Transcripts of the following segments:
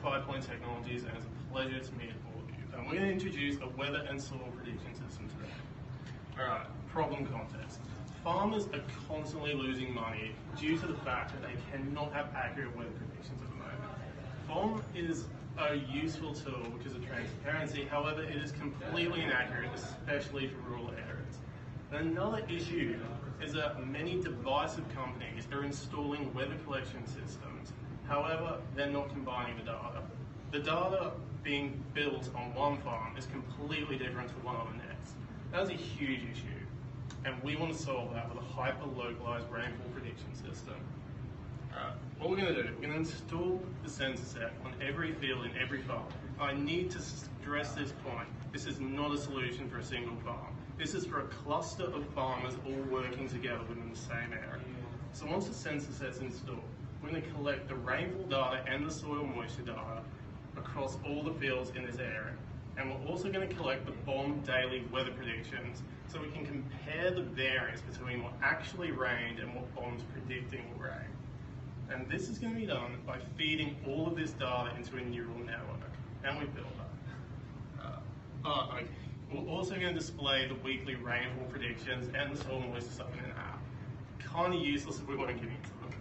5 Point Technologies, and it's a pleasure to meet all of you. And we're going to introduce a weather and soil prediction system today. Alright, problem context. Farmers are constantly losing money due to the fact that they cannot have accurate weather predictions at the moment. FOM is a useful tool because of transparency, however it is completely inaccurate, especially for rural areas. And another issue is that many divisive companies are installing weather collection systems, however they're not combining the data. The data being built on one farm is completely different to one on the next. That's a huge issue, and we want to solve that with a hyper-localized rainfall prediction system. What we're going to do, we're going to install the sensor set on every field in every farm. I need to stress this point. This is not a solution for a single farm. This is for a cluster of farmers all working together within the same area. So once the sensor set's installed, we're going to collect the rainfall data and the soil moisture data across all the fields in this area. And we're also going to collect the BOM daily weather predictions so we can compare the variance between what actually rained and what BOM's predicting will rain. And this is going to be done by feeding all of this data into a neural network. And we've built that. Okay. We're also going to display the weekly rainfall predictions and the soil moisture stuff in an app. Kind of useless if we won't get into them.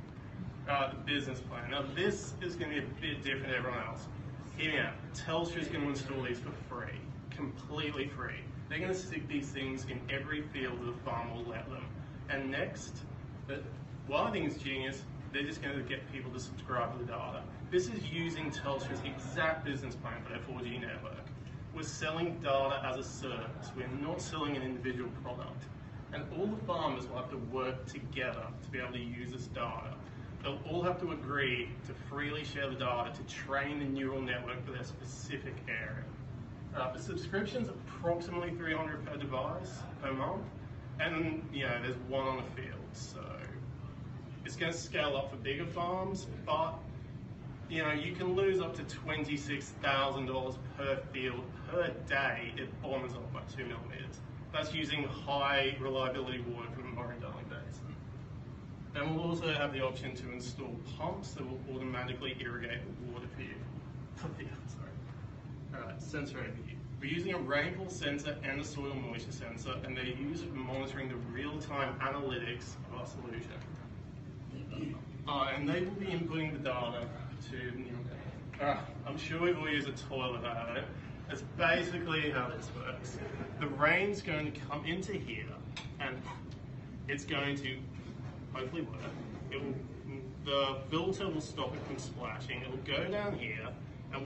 The business plan. Now this is going to be a bit different to everyone else. Hear me out. Telstra is going to install these for free, completely free. They're going to stick these things in every field that the farm will let them. And next, what I think is genius, they're just going to get people to subscribe to the data. This is using Telstra's exact business plan for their 4G network. We're selling data as a service. We're not selling an individual product. And all the farmers will have to work together to be able to use this data. They'll all have to agree to freely share the data to train the neural network for their specific area. The subscription's approximately $300 per device per month, and there's one on the field. So it's going to scale up for bigger farms, but you can lose up to $26,000 per field per day if BOM is off by 2 millimeters. That's using high reliability water from the Murray-Darling Basin. And we'll also have the option to install pumps that will automatically irrigate the water for you. Alright, sensor overview. We're using a rainfall sensor and a soil moisture sensor, and they're used for monitoring the real-time analytics of our solution. And they will be inputting the data to I'm sure we've all used a toilet out. That's basically how this works. The rain's going to come into here, and it's going to hopefully work. The filter will stop it from splashing. It will go down here,